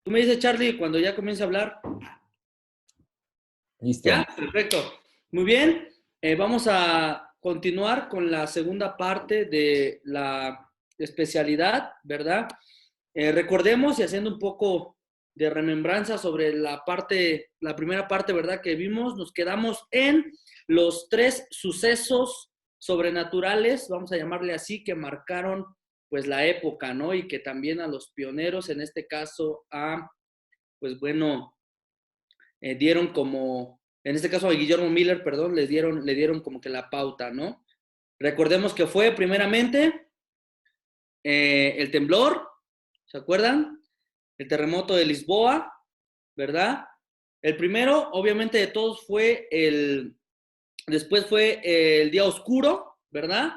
Tú me dices, Charlie, cuando ya comience a hablar. Listo. ¿Ya? Perfecto. Muy bien. Vamos a continuar con la segunda parte de la especialidad, ¿verdad? Recordemos y haciendo un poco de remembranza sobre la primera parte, ¿verdad? Que vimos, nos quedamos en los tres sucesos sobrenaturales, vamos a llamarle así, que marcaron pues la época, ¿no? Y que también a los pioneros, en este caso pues bueno, dieron como, en este caso a Guillermo Miller, perdón, le dieron como que la pauta, ¿no? Recordemos que fue primeramente el temblor, ¿se acuerdan? El terremoto de Lisboa, ¿verdad? El primero, obviamente, de todos después fue el día oscuro, ¿verdad?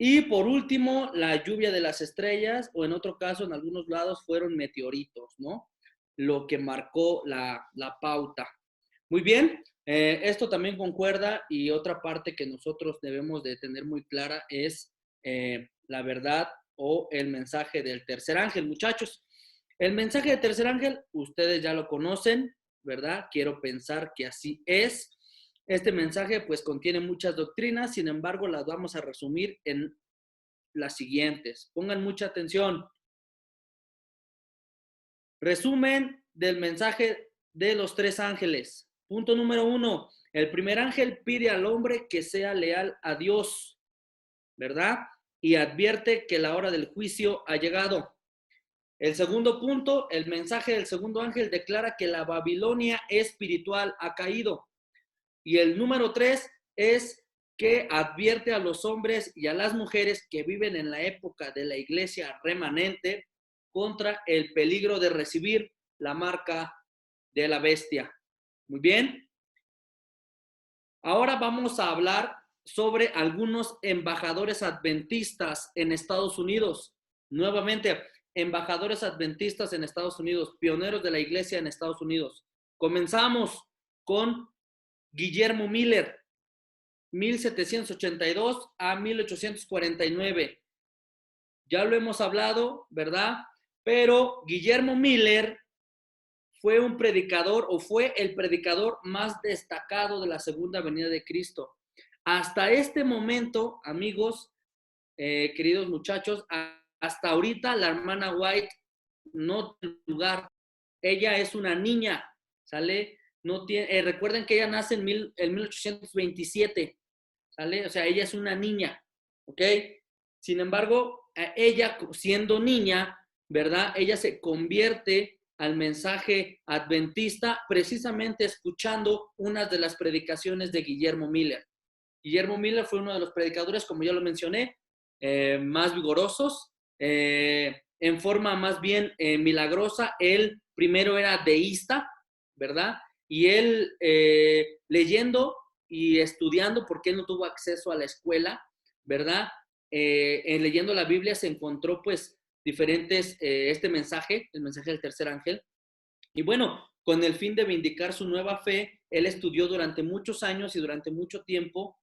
Y por último, la lluvia de las estrellas, o en otro caso, en algunos lados, fueron meteoritos, ¿no? Lo que marcó la pauta. Muy bien, esto también concuerda y otra parte que nosotros debemos de tener muy clara es la verdad o el mensaje del tercer ángel, muchachos. El mensaje del tercer ángel, ustedes ya lo conocen, ¿verdad? Quiero pensar que así es. Este mensaje pues contiene muchas doctrinas, sin embargo las vamos a resumir en las siguientes. Pongan mucha atención. Resumen del mensaje de los tres ángeles. Punto número 1. El primer ángel pide al hombre que sea leal a Dios, ¿verdad? Y advierte que la hora del juicio ha llegado. El segundo punto, el mensaje del segundo ángel declara que la Babilonia espiritual ha caído. Y el número 3 es que advierte a los hombres y a las mujeres que viven en la época de la iglesia remanente contra el peligro de recibir la marca de la bestia. Muy bien. Ahora vamos a hablar sobre algunos embajadores adventistas en Estados Unidos. Nuevamente, embajadores adventistas en Estados Unidos, pioneros de la iglesia en Estados Unidos. Comenzamos con Guillermo Miller, 1782 a 1849. Ya lo hemos hablado, ¿verdad? Pero Guillermo Miller fue un predicador o fue el predicador más destacado de la segunda venida de Cristo. Hasta este momento, amigos, queridos muchachos, hasta ahorita la hermana White no tiene lugar. Ella es una niña, ¿sale? No tiene, recuerden que ella nace en 1827, ¿sale? O sea, ella es una niña, ¿ok? Sin embargo, ella siendo niña, ¿verdad? Ella se convierte al mensaje adventista precisamente escuchando una de las predicaciones de Guillermo Miller. Guillermo Miller fue uno de los predicadores, como ya lo mencioné, más vigorosos, en forma más bien milagrosa. Él primero era deísta, ¿verdad? Y él leyendo y estudiando, porque él no tuvo acceso a la escuela, ¿verdad? En leyendo la Biblia se encontró pues diferentes, este mensaje, el mensaje del tercer ángel. Y bueno, con el fin de vindicar su nueva fe, él estudió durante muchos años y durante mucho tiempo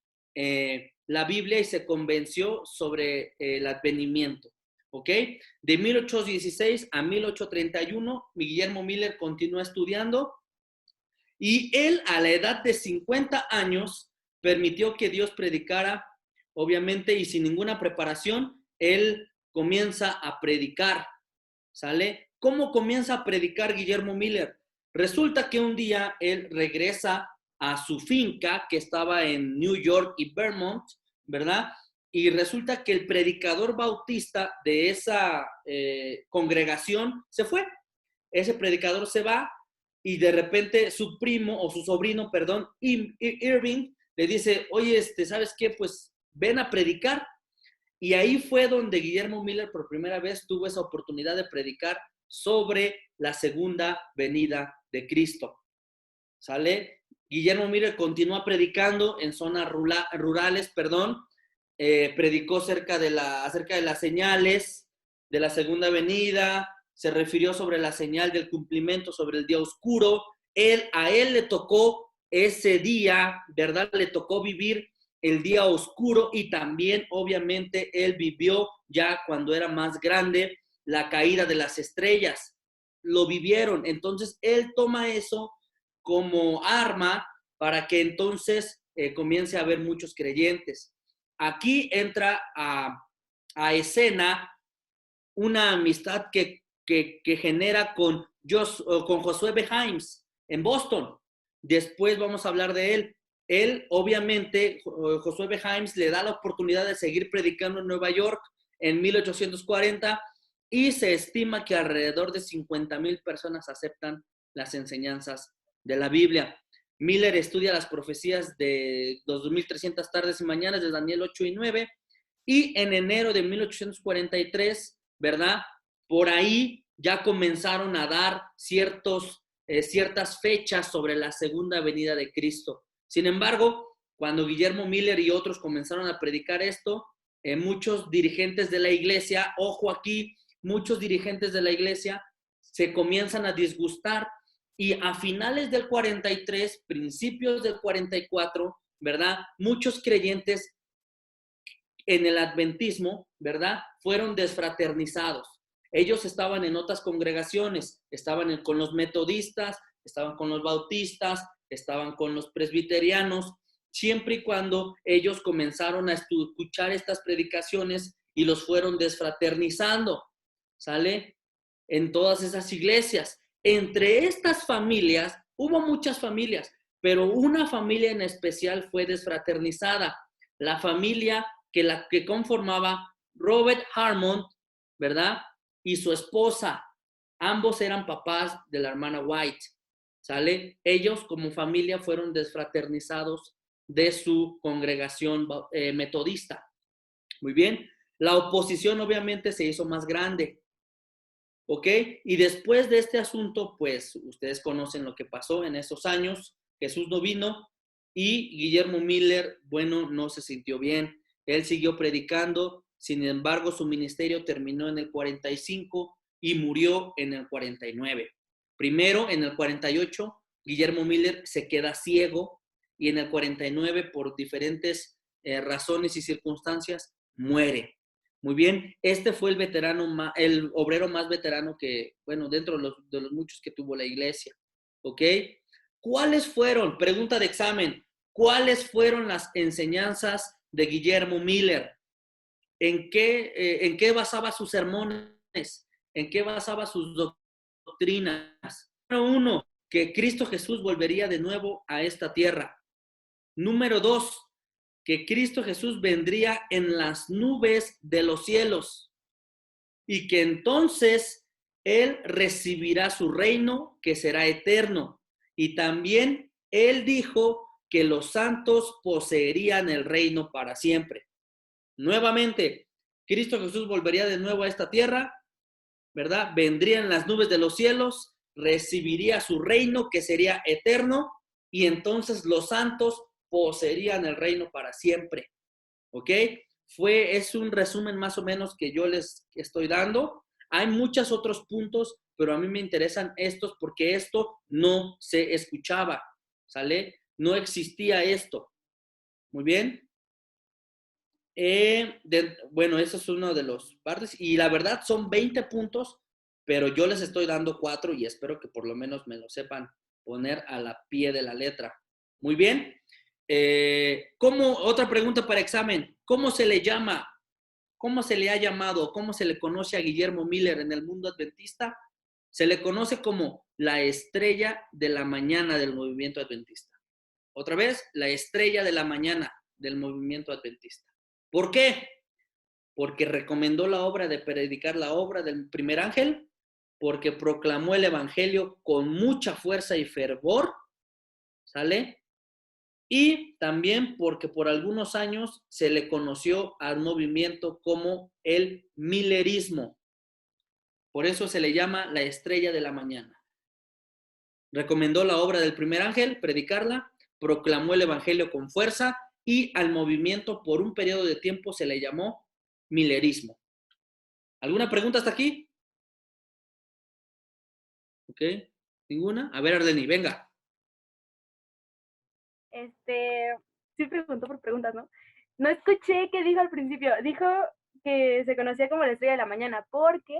la Biblia y se convenció sobre el advenimiento. ¿Ok? De 1816 a 1831, Guillermo Miller continuó estudiando y él a la edad de 50 años permitió que Dios predicara, obviamente, y sin ninguna preparación, él comienza a predicar, ¿sale? ¿Cómo comienza a predicar Guillermo Miller? Resulta que un día él regresa a su finca que estaba en New York y Vermont, ¿verdad? Y resulta que el predicador bautista de esa congregación se fue. Ese predicador se va y de repente su primo o su sobrino, perdón, Irving, le dice, oye, ¿sabes qué? Pues ven a predicar. Y ahí fue donde Guillermo Miller por primera vez tuvo esa oportunidad de predicar sobre la segunda venida de Cristo. ¿Sale? Guillermo Miller continúa predicando en zonas rurales, perdón, predicó acerca de las señales de la segunda venida, se refirió sobre la señal del cumplimiento, sobre el día oscuro. A él le tocó ese día, ¿verdad? Le tocó vivir el día oscuro y también, obviamente, él vivió ya cuando era más grande la caída de las estrellas. lo vivieron. Entonces, él toma eso como arma para que entonces comience a haber muchos creyentes. Aquí entra a escena una amistad que genera con Josué B. Himes en Boston. Después vamos a hablar de él. Él, obviamente, Josué B. Himes le da la oportunidad de seguir predicando en Nueva York en 1840 y se estima que alrededor de 50,000 personas aceptan las enseñanzas de la Biblia. Miller estudia las profecías de 2,300 tardes y mañanas de Daniel 8 y 9 y en enero de 1843, ¿verdad? Por ahí ya comenzaron a dar ciertas fechas sobre la segunda venida de Cristo. Sin embargo, cuando Guillermo Miller y otros comenzaron a predicar esto, muchos dirigentes de la iglesia, ojo aquí, muchos dirigentes de la iglesia se comienzan a disgustar y a finales del 43, principios del 44, ¿verdad? Muchos creyentes en el adventismo, ¿verdad? Fueron desfraternizados. Ellos estaban en otras congregaciones, estaban con los metodistas, estaban con los bautistas, estaban con los presbiterianos, siempre y cuando ellos comenzaron a escuchar estas predicaciones y los fueron desfraternizando, ¿sale? En todas esas iglesias. Entre estas familias, hubo muchas familias, pero una familia en especial fue desfraternizada. La familia que conformaba Robert Harmon, ¿verdad? Y su esposa. Ambos eran papás de la hermana White, ¿sale? Ellos como familia fueron desfraternizados de su congregación metodista. Muy bien. La oposición obviamente se hizo más grande, ¿ok? Y después de este asunto, pues ustedes conocen lo que pasó en esos años. Jesús no vino y Guillermo Miller, bueno, no se sintió bien. Él siguió predicando, sin embargo, su ministerio terminó en el 45 y murió en el 49. Primero, en el 48, Guillermo Miller se queda ciego y en el 49, por diferentes razones y circunstancias, muere. Muy bien, este fue el obrero más veterano que, bueno, dentro de los muchos que tuvo la iglesia. ¿Ok? ¿Cuáles fueron, pregunta de examen, cuáles fueron las enseñanzas de Guillermo Miller? ¿En qué basaba sus sermones? ¿En qué basaba sus doctrinas? Número uno, que Cristo Jesús volvería de nuevo a esta tierra. Número dos, que Cristo Jesús vendría en las nubes de los cielos y que entonces Él recibirá su reino que será eterno. Y también Él dijo que los santos poseerían el reino para siempre. Nuevamente, Cristo Jesús volvería de nuevo a esta tierra, ¿verdad? Vendría en las nubes de los cielos, recibiría su reino que sería eterno y entonces los santos poseerían el reino para siempre. ¿Ok? Es un resumen más o menos que yo les estoy dando. Hay muchos otros puntos, pero a mí me interesan estos porque esto no se escuchaba, ¿sale? No existía esto. Muy bien. Bueno, eso es uno de los partes. Y la verdad son 20 puntos, pero yo les estoy dando 4 y espero que por lo menos me lo sepan poner a la pie de la letra. Muy bien. Otra pregunta para examen. ¿Cómo se le llama? ¿Cómo se le ha llamado? ¿Cómo se le conoce a Guillermo Miller en el mundo adventista? Se le conoce como la estrella de la mañana del movimiento adventista. Otra vez, la estrella de la mañana del movimiento adventista. ¿Por qué? Porque recomendó la obra de predicar la obra del primer ángel, porque proclamó el evangelio con mucha fuerza y fervor, ¿sale? Y también porque por algunos años se le conoció al movimiento como el millerismo. Por eso se le llama la estrella de la mañana. Recomendó la obra del primer ángel, predicarla, proclamó el evangelio con fuerza y al movimiento por un periodo de tiempo se le llamó millerismo. ¿Alguna pregunta hasta aquí? ¿Ok? ¿Ninguna? A ver, Ardeni, venga. Sí preguntó por preguntas, ¿no? No escuché qué dijo al principio. Dijo que se conocía como la estrella de la mañana. ¿Por qué?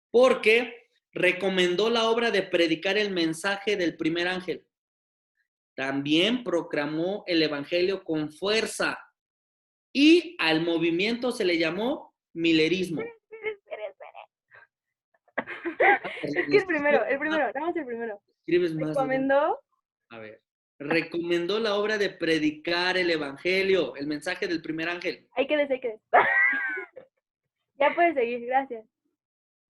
Porque recomendó la obra de predicar el mensaje del primer ángel. También proclamó el evangelio con fuerza y al movimiento se le llamó milerismo. Espera. Es que el primero, nada más el primero. Escribes más. Recomendó. A ver. Recomendó la obra de predicar el evangelio, el mensaje del primer ángel. Hay que decir. Ya puedes seguir, gracias.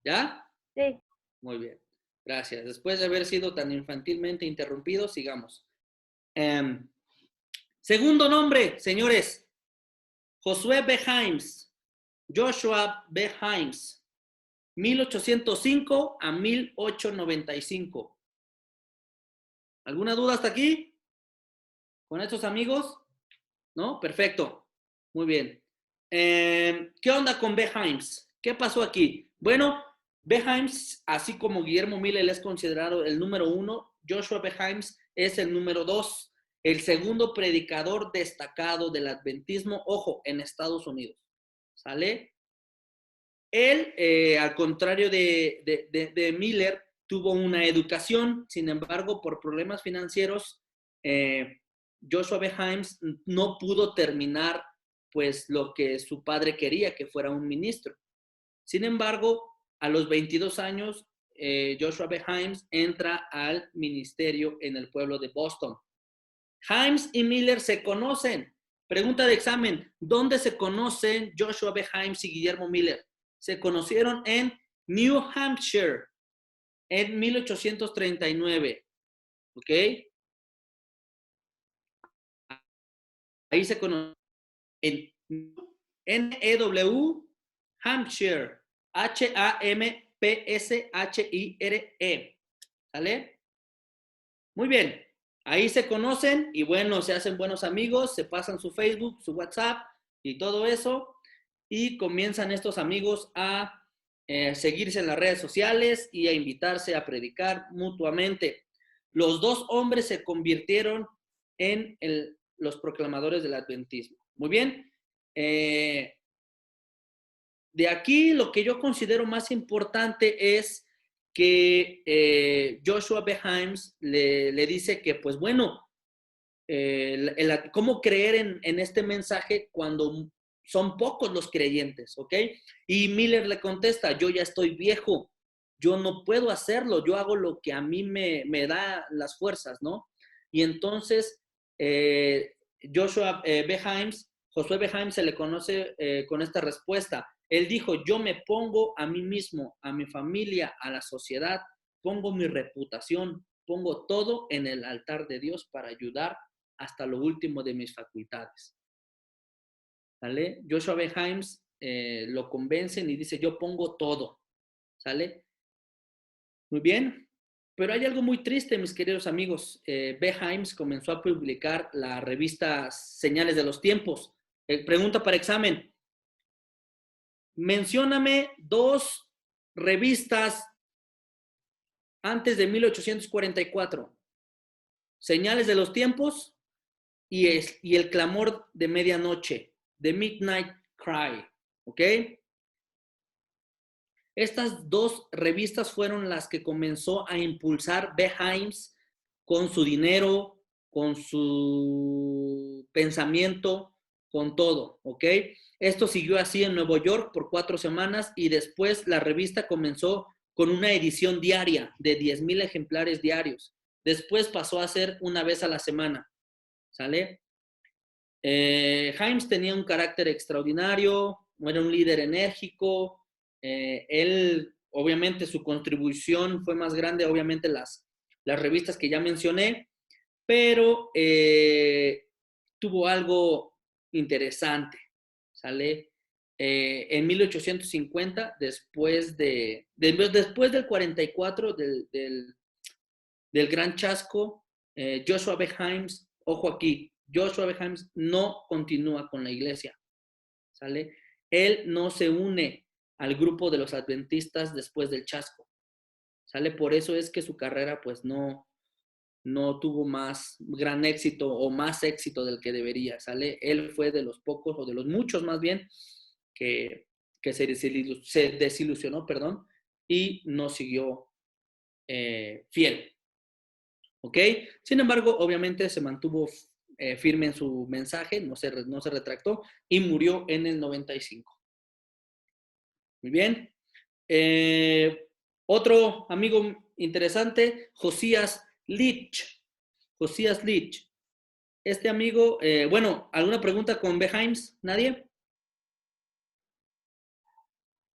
¿Ya? Sí. Muy bien. Gracias. Después de haber sido tan infantilmente interrumpido, sigamos. Segundo nombre, señores. Josué B. Himes. Joshua B. Himes. 1805 a 1895. ¿Alguna duda hasta aquí? ¿Con estos amigos? ¿No? Perfecto. Muy bien. ¿Qué onda con B. Himes? ¿Qué pasó aquí? Bueno, B. Himes, así como Guillermo Miller es considerado el número 1, Joshua B. Himes es el número 2, el segundo predicador destacado del adventismo, ojo, en Estados Unidos. ¿Sale? Él, al contrario de Miller, tuvo una educación, sin embargo, por problemas financieros, Joshua B. Himes no pudo terminar pues lo que su padre quería, que fuera un ministro. Sin embargo, a los 22 años, Joshua B. Himes entra al ministerio en el pueblo de Boston. Himes y Miller se conocen. Pregunta de examen, ¿dónde se conocen Joshua B. Himes y Guillermo Miller? Se conocieron en New Hampshire en 1839. ¿Ok? Ahí se conocen en New Hampshire. Hampshire. ¿Sale? Muy bien. Ahí se conocen y bueno, se hacen buenos amigos, se pasan su Facebook, su WhatsApp y todo eso. Y comienzan estos amigos a seguirse en las redes sociales y a invitarse a predicar mutuamente. Los dos hombres se convirtieron en los proclamadores del adventismo. Muy bien. De aquí lo que yo considero más importante es que Joshua B. Himes le dice que, pues bueno, cómo creer en este mensaje cuando son pocos los creyentes, ¿ok? Y Miller le contesta, yo ya estoy viejo, yo no puedo hacerlo, yo hago lo que a mí me da las fuerzas, ¿no? Y entonces, Josué B. Himes se le conoce con esta respuesta. Él dijo, yo me pongo a mí mismo, a mi familia, a la sociedad, pongo mi reputación, pongo todo en el altar de Dios para ayudar hasta lo último de mis facultades. ¿Sale? Joshua B. Himes lo convencen y dice, yo pongo todo. ¿Sale? Muy bien. Pero hay algo muy triste, mis queridos amigos. B. Himes comenzó a publicar la revista Señales de los Tiempos. Pregunta para examen. Mencióname 2 revistas antes de 1844. Señales de los Tiempos y el clamor de medianoche, The Midnight Cry, ¿ok? Estas 2 revistas fueron las que comenzó a impulsar B. Himes con su dinero, con su pensamiento, con todo, ¿ok? Esto siguió así en Nueva York por 4 semanas y después la revista comenzó con una edición diaria de 10,000 ejemplares diarios. Después pasó a ser una vez a la semana, ¿sale? Himes tenía un carácter extraordinario, era un líder enérgico, él, obviamente, su contribución fue más grande, obviamente, las revistas que ya mencioné, pero tuvo algo interesante, ¿sale? En 1850, después del 44, del Gran Chasco, Joshua B. Himes, ojo aquí, Joshua B. Himes no continúa con la iglesia, ¿sale? Él no se une al grupo de los adventistas después del chasco, ¿sale? Por eso es que su carrera pues no tuvo más gran éxito o más éxito del que debería, ¿sale? Él fue de los pocos o de los muchos más bien que se desilusionó, y no siguió fiel. ¿Ok? Sin embargo, obviamente se mantuvo firme en su mensaje, no se retractó y murió en el 95. Muy bien. Otro amigo interesante, Josías Litch. Josías Litch. Este amigo, bueno, ¿alguna pregunta con Beheims? ¿Nadie?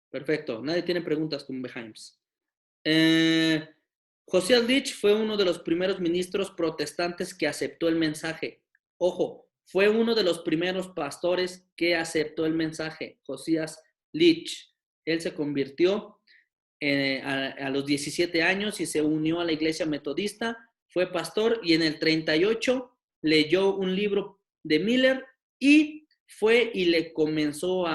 Perfecto, nadie tiene preguntas con Beheims. Josías Litch fue uno de los primeros ministros protestantes que aceptó el mensaje. Ojo, fue uno de los primeros pastores que aceptó el mensaje, Josías Litch. Él se convirtió a los 17 años y se unió a la iglesia metodista, fue pastor y en el 38 leyó un libro de Miller y fue y le comenzó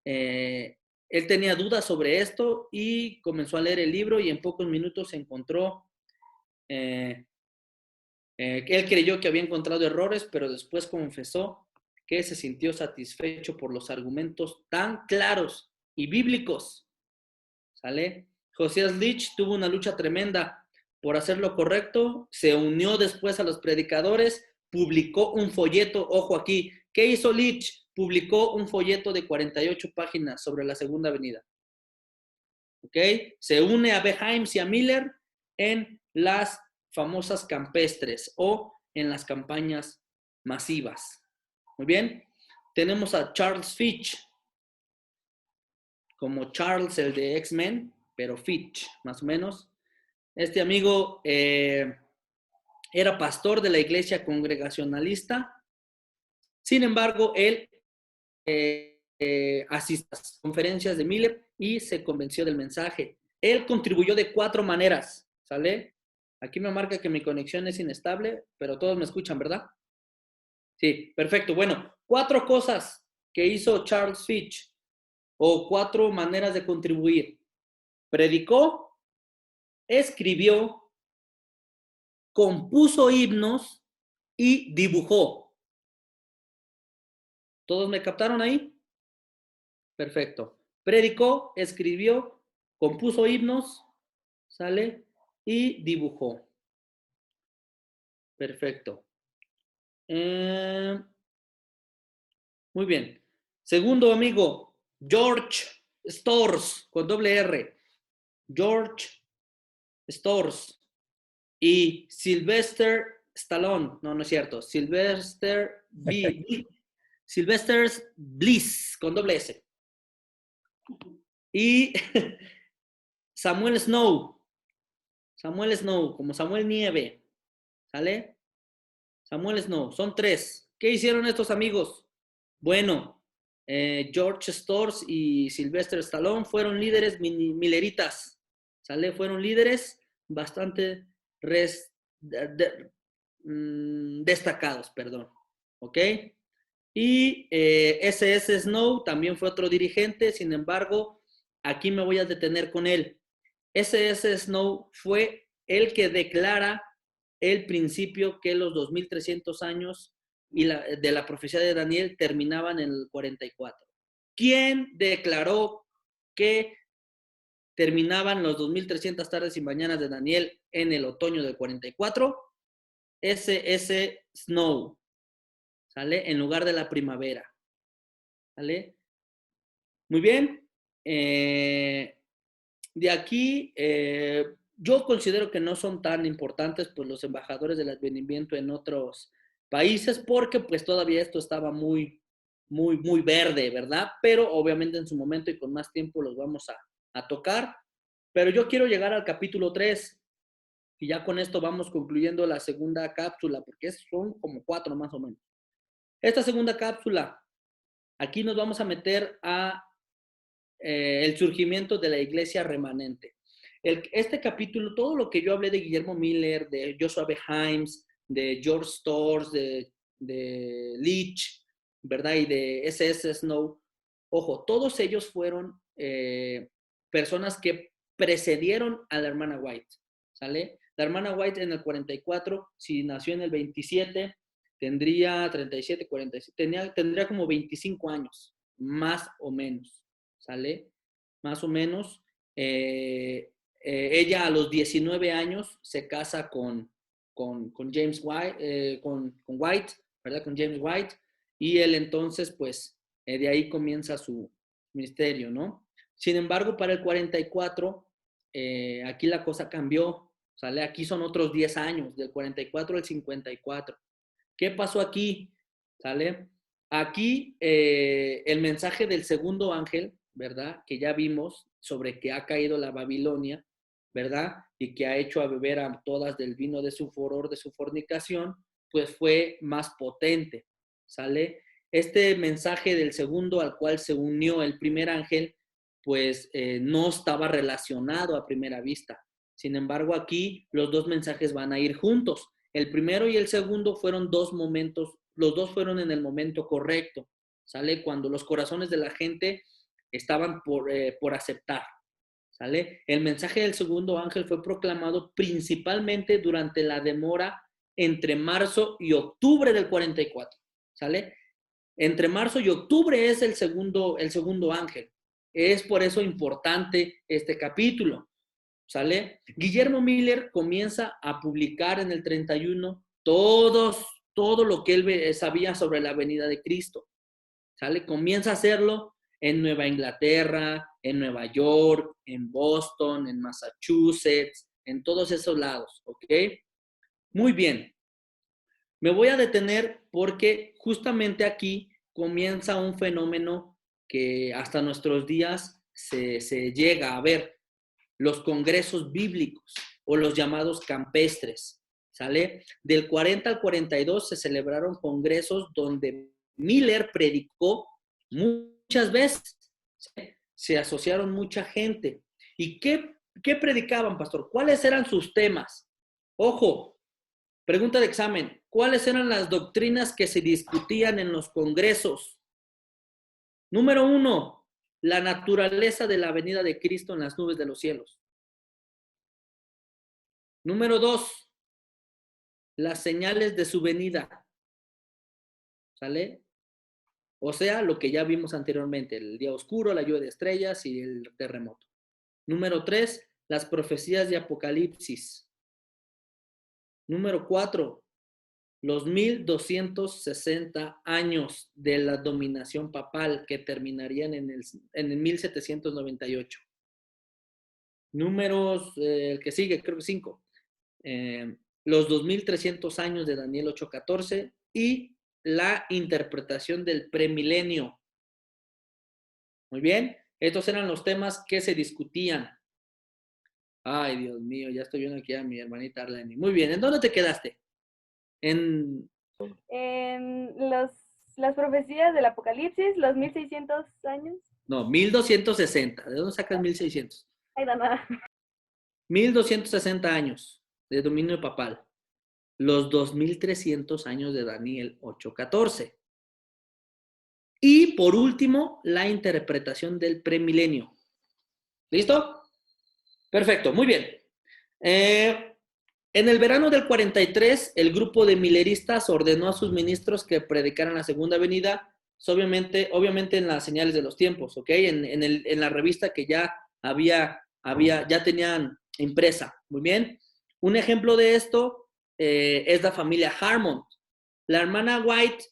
él tenía dudas sobre esto y comenzó a leer el libro y en pocos minutos se encontró, él creyó que había encontrado errores, pero después confesó que se sintió satisfecho por los argumentos tan claros y bíblicos. ¿Sale? Josías Litch tuvo una lucha tremenda por hacer lo correcto, se unió después a los predicadores, publicó un folleto, ojo aquí, ¿qué hizo Litch? Publicó un folleto de 48 páginas sobre la Segunda Venida. ¿Ok? Se une a Beheims y a Miller en las famosas campestres o en las campañas masivas. Muy bien. Tenemos a Charles Fitch, como Charles el de X-Men, pero Fitch, más o menos. Este amigo era pastor de la iglesia congregacionalista. Sin embargo, él asistió a las conferencias de Miller y se convenció del mensaje. Él contribuyó de 4 maneras, ¿sale? Aquí me marca que mi conexión es inestable, pero todos me escuchan, ¿verdad? Sí, perfecto. Bueno, 4 cosas que hizo Charles Fitch o 4 maneras de contribuir. Predicó, escribió, compuso himnos y dibujó. ¿Todos me captaron ahí? Perfecto. Predicó, escribió, compuso himnos, ¿sale? Y dibujó. Perfecto. Muy bien. Segundo amigo, George Storrs, con doble R. George Storrs. Y Sylvester Stallone. No, no es cierto. Sylvester Bliss, con doble S. Y Samuel Snow, como Samuel Nieve, ¿sale? Samuel Snow, son 3. ¿Qué hicieron estos amigos? Bueno, George Storrs y Sylvester Stallone fueron líderes milleritas, ¿sale? Fueron líderes bastante destacados, perdón, ¿ok? Y S.S. Snow también fue otro dirigente, sin embargo, aquí me voy a detener con él. S.S. Snow fue el que declara el principio que los 2300 años de la profecía de Daniel terminaban en el 44. ¿Quién declaró que terminaban los 2300 tardes y mañanas de Daniel en el otoño del 44? S.S. Snow, ¿sale? En lugar de la primavera, ¿sale? Muy bien. De aquí, yo considero que no son tan importantes pues los embajadores del advenimiento en otros países porque pues todavía esto estaba muy verde, ¿verdad? Pero obviamente en su momento y con más tiempo los vamos a tocar. Pero yo quiero llegar al capítulo 3 y ya con esto vamos concluyendo la segunda cápsula porque son como 4 más o menos. Esta segunda cápsula, aquí nos vamos a meter a el surgimiento de la iglesia remanente. Este capítulo, todo lo que yo hablé de Guillermo Miller, de Joshua Beheims, de George Storrs, de Leach, ¿verdad? Y de S.S. Snow, ojo, todos ellos fueron personas que precedieron a la hermana White, ¿sale? La hermana White en el 44, si nació en el 27, tendría 37, 47, tendría como 25 años, más o menos. ¿Sale? Más o menos. ella a los 19 años se casa con James White, con White, ¿verdad? Con James White, y él entonces, pues, de ahí comienza su ministerio, ¿no? Sin embargo, para el 44, aquí la cosa cambió, ¿sale? Aquí son otros 10 años, del 44 al 54. ¿Qué pasó aquí? ¿Sale? Aquí el mensaje del segundo ángel, ¿verdad? Que ya vimos sobre que ha caído la Babilonia, ¿verdad? Y que ha hecho a beber a todas del vino de su furor, de su fornicación, pues fue más potente, ¿sale? Este mensaje del segundo al cual se unió el primer ángel, pues no estaba relacionado a primera vista. Sin embargo, aquí los dos mensajes van a ir juntos. El primero y el segundo fueron dos momentos, los dos fueron en el momento correcto, ¿sale? Cuando los corazones de la gente estaban por aceptar, ¿sale? El mensaje del segundo ángel fue proclamado principalmente durante la demora entre marzo y octubre del 44, ¿sale? Entre marzo y octubre es el segundo ángel. Es por eso importante este capítulo, ¿sale? Guillermo Miller comienza a publicar en el 31 todo lo que él sabía sobre la venida de Cristo, ¿sale? Comienza a hacerlo en Nueva Inglaterra, en Nueva York, en Boston, en Massachusetts, en todos esos lados, ¿ok? Muy bien. Me voy a detener porque justamente aquí comienza un fenómeno que hasta nuestros días se llega a ver, los congresos bíblicos o los llamados campestres, ¿sale? Del 40 al 42 se celebraron congresos donde Miller predicó muchas veces, ¿sí? Se asociaron mucha gente. ¿Y qué predicaban, pastor? ¿Cuáles eran sus temas? Ojo, pregunta de examen, ¿cuáles eran las doctrinas que se discutían en los congresos? Número 1, la naturaleza de la venida de Cristo en las nubes de los cielos. Número 2, las señales de su venida, ¿sale? O sea, lo que ya vimos anteriormente, el día oscuro, la lluvia de estrellas y el terremoto. Número 3, las profecías de Apocalipsis. Número 4, los 1260 años de la dominación papal que terminarían en el 1798. Números, el que sigue, creo que 5. Los 2300 años de Daniel 8:14 y la interpretación del premilenio. Muy bien, estos eran los temas que se discutían. Ay, Dios mío, ya estoy viendo aquí a mi hermanita Arlene. Muy bien, ¿en dónde te quedaste? En las profecías del Apocalipsis, los 1600 años. No, 1260. ¿De dónde sacas 1600? Ay, nada. 1260 años de dominio papal. Los 2300 años de Daniel 8:14. Y por último, la interpretación del premilenio. ¿Listo? Perfecto, muy bien. En el verano del 43, el grupo de mileristas ordenó a sus ministros que predicaran la segunda venida, obviamente en las señales de los tiempos, ¿ok? En la revista que ya ya tenían impresa, muy bien. Un ejemplo de esto es la familia Harmon. La hermana White,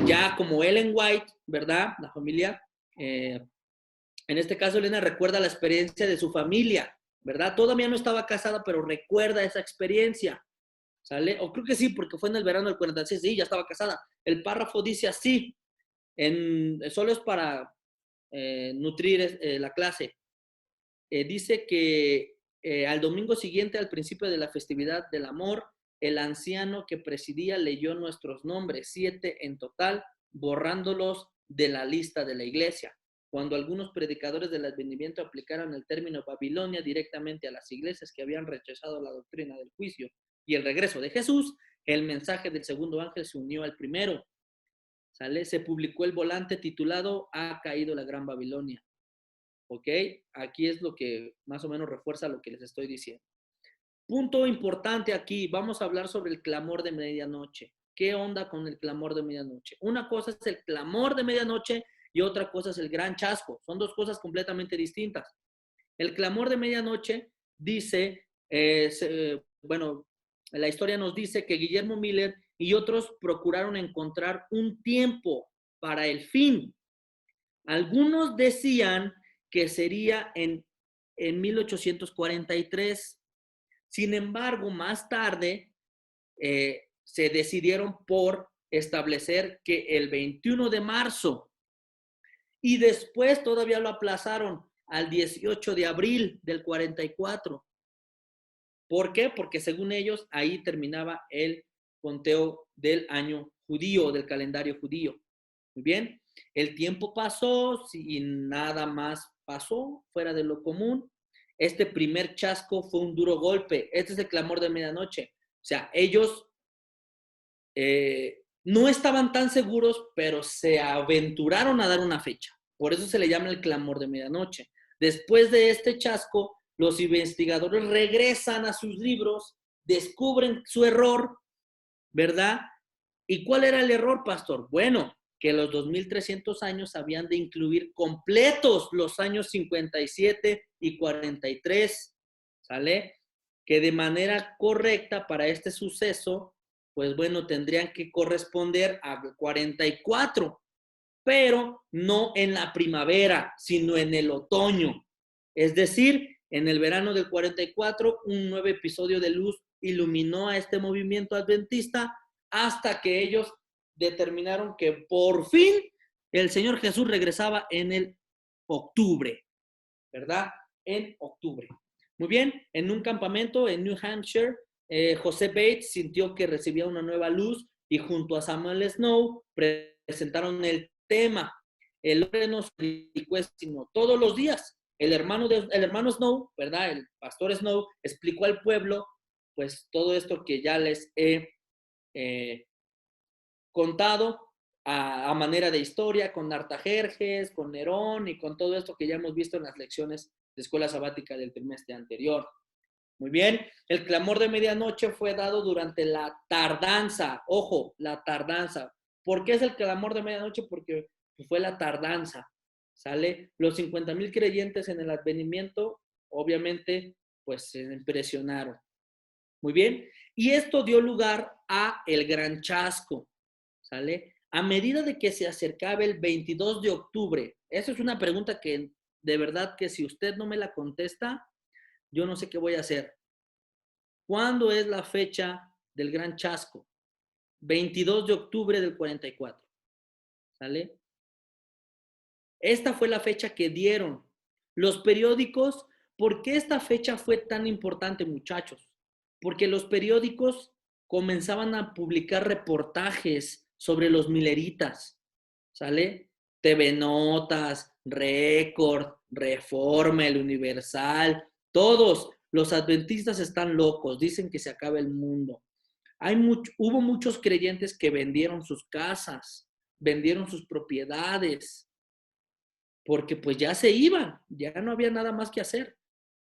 ya como Ellen White, ¿verdad? La familia, en este caso Elena recuerda la experiencia de su familia, ¿verdad? Todavía no estaba casada, pero recuerda esa experiencia, ¿sale? O creo que sí, porque fue en el verano del 46, sí, ya estaba casada. El párrafo dice así, solo es para nutrir la clase. Dice que al domingo siguiente, al principio de la festividad del amor, el anciano que presidía leyó nuestros nombres, 7 en total, borrándolos de la lista de la iglesia. Cuando algunos predicadores del advenimiento aplicaron el término Babilonia directamente a las iglesias que habían rechazado la doctrina del juicio y el regreso de Jesús, el mensaje del segundo ángel se unió al primero. ¿Sale? Se publicó el volante titulado "Ha caído la gran Babilonia". ¿Ok? Aquí es lo que más o menos refuerza lo que les estoy diciendo. Punto importante aquí, vamos a hablar sobre el clamor de medianoche. ¿Qué onda con el clamor de medianoche? Una cosa es el clamor de medianoche y otra cosa es el gran chasco. Son dos cosas completamente distintas. El clamor de medianoche dice, bueno, la historia nos dice que Guillermo Miller y otros procuraron encontrar un tiempo para el fin. Algunos decían que sería en 1843. Sin embargo, más tarde se decidieron por establecer que el 21 de marzo y después todavía lo aplazaron al 18 de abril del 44. ¿Por qué? Porque según ellos ahí terminaba el conteo del año judío, del calendario judío. Muy bien, el tiempo pasó y nada más pasó fuera de lo común. Este primer chasco fue un duro golpe. Este es el clamor de medianoche. O sea, ellos no estaban tan seguros, pero se aventuraron a dar una fecha. Por eso se le llama el clamor de medianoche. Después de este chasco, los investigadores regresan a sus libros, descubren su error, ¿verdad? ¿Y cuál era el error, pastor? Bueno, que los 2300 años habían de incluir completos los años 57 y 43, ¿sale? Que de manera correcta para este suceso, pues bueno, tendrían que corresponder a 44, pero no en la primavera, sino en el otoño. Es decir, en el verano del 44, un nuevo episodio de luz iluminó a este movimiento adventista hasta que ellos determinaron que por fin el Señor Jesús regresaba en el octubre, ¿verdad? En octubre. Muy bien, en un campamento en New Hampshire, José Bates sintió que recibía una nueva luz y junto a Samuel Snow presentaron el tema. El hombre no se dedicó sino todos los días. El hermano Snow, ¿verdad? El pastor Snow explicó al pueblo, pues todo esto que ya les he contado a manera de historia, con Artajerjes, con Nerón y con todo esto que ya hemos visto en las lecciones de escuela sabática del trimestre anterior. Muy bien, el clamor de medianoche fue dado durante la tardanza. Ojo, la tardanza. ¿Por qué es el clamor de medianoche? Porque fue la tardanza. ¿Sale? Los 50,000 creyentes en el advenimiento, obviamente, pues se impresionaron. Muy bien. Y esto dio lugar a el gran chasco. ¿Sale? A medida de que se acercaba el 22 de octubre, esa es una pregunta que de verdad que si usted no me la contesta, yo no sé qué voy a hacer. ¿Cuándo es la fecha del gran chasco? 22 de octubre del 44. ¿Sale? Esta fue la fecha que dieron los periódicos. ¿Por qué esta fecha fue tan importante, muchachos? Porque los periódicos comenzaban a publicar reportajes sobre los mileritas, ¿sale? TV Notas, Récord, Reforma, El Universal, todos los adventistas están locos, dicen que se acaba el mundo. Hubo muchos creyentes que vendieron sus casas, vendieron sus propiedades, porque pues ya se iban, ya no había nada más que hacer.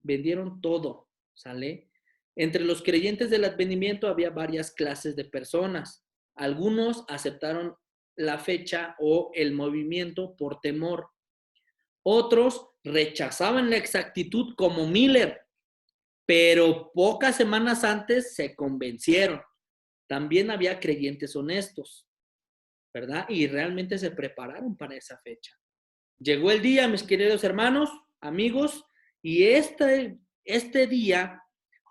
Vendieron todo, ¿sale? Entre los creyentes del advenimiento había varias clases de personas. Algunos aceptaron la fecha o el movimiento por temor. Otros rechazaban la exactitud como Miller, pero pocas semanas antes se convencieron. También había creyentes honestos, ¿verdad? Y realmente se prepararon para esa fecha. Llegó el día, mis queridos hermanos, amigos, y este día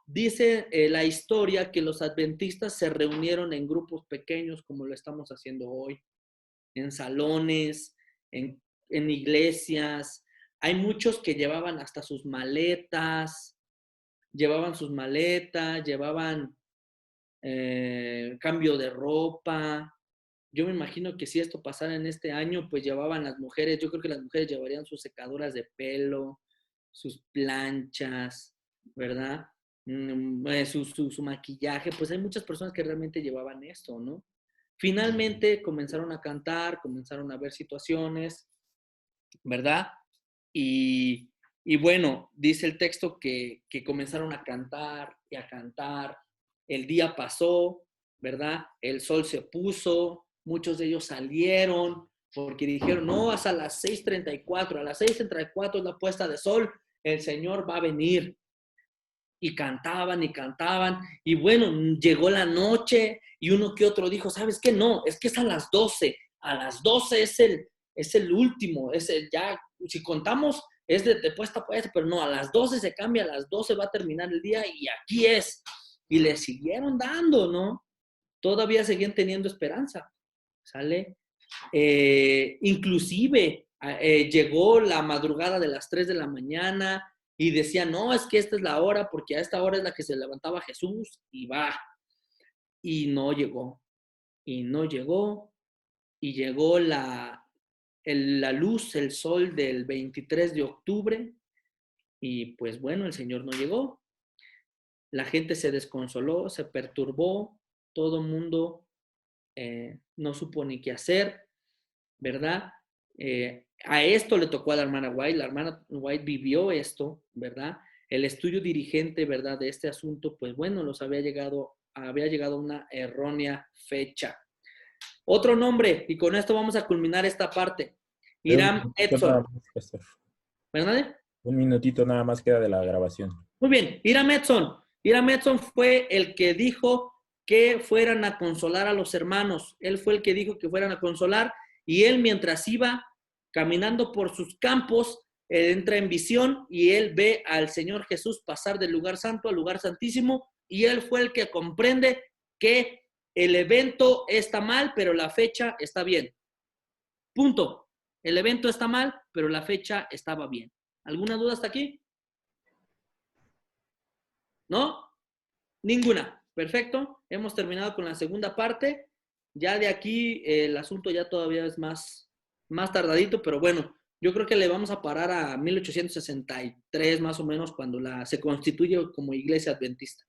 dice la historia que los adventistas se reunieron en grupos pequeños como lo estamos haciendo hoy, en salones, en iglesias. Hay muchos que llevaban hasta sus maletas, llevaban cambio de ropa. Yo me imagino que si esto pasara en este año, pues llevaban las mujeres, yo creo que las mujeres llevarían sus secadoras de pelo, sus planchas, ¿verdad? Su maquillaje, pues hay muchas personas que realmente llevaban esto, ¿no? Finalmente comenzaron a cantar, comenzaron a ver situaciones, ¿verdad? Y bueno, dice el texto que comenzaron a cantar y a cantar. El día pasó, ¿verdad? El sol se puso, muchos de ellos salieron porque dijeron, no, hasta las 6:34, a las 6:34 es la puesta de sol. el Señor va a venir. Y cantaban y cantaban. Y bueno, llegó la noche y uno que otro dijo, ¿sabes qué? No, es que es a las 12. A las 12 es el último. Es el ya, si contamos, es de puesta a puesta, pero no, a las 12 se cambia, a las 12 va a terminar el día y aquí es. Y le siguieron dando, ¿no? Todavía seguían teniendo esperanza. ¿Sale? Inclusive llegó la madrugada de las 3 de la mañana y decía, no, es que esta es la hora, porque a esta hora es la que se levantaba Jesús y va. Y no llegó, y no llegó, y llegó la luz, el sol del 23 de octubre, y pues bueno, el Señor no llegó. La gente se desconsoló, se perturbó, todo el mundo no supo ni qué hacer, ¿verdad? A esto le tocó a la hermana White vivió esto, ¿verdad? El estudio dirigente, ¿verdad? De este asunto, pues bueno, había llegado a una errónea fecha. Otro nombre, y con esto vamos a culminar esta parte. Hiram Edson, ¿verdad? Un minutito nada más queda de la grabación. Muy bien, Hiram Edson. Hiram Edson fue el que dijo que fueran a consolar a los hermanos. Él fue el que dijo que fueran a consolar y él mientras iba caminando por sus campos, entra en visión y él ve al Señor Jesús pasar del lugar santo al lugar santísimo y él fue el que comprende que el evento está mal, pero la fecha está bien. Punto. El evento está mal, pero la fecha estaba bien. ¿Alguna duda hasta aquí? ¿No? Ninguna. Perfecto. Hemos terminado con la segunda parte. Ya de aquí el asunto ya todavía es más tardadito, pero bueno, yo creo que le vamos a parar a 1863 más o menos cuando se constituye como iglesia adventista.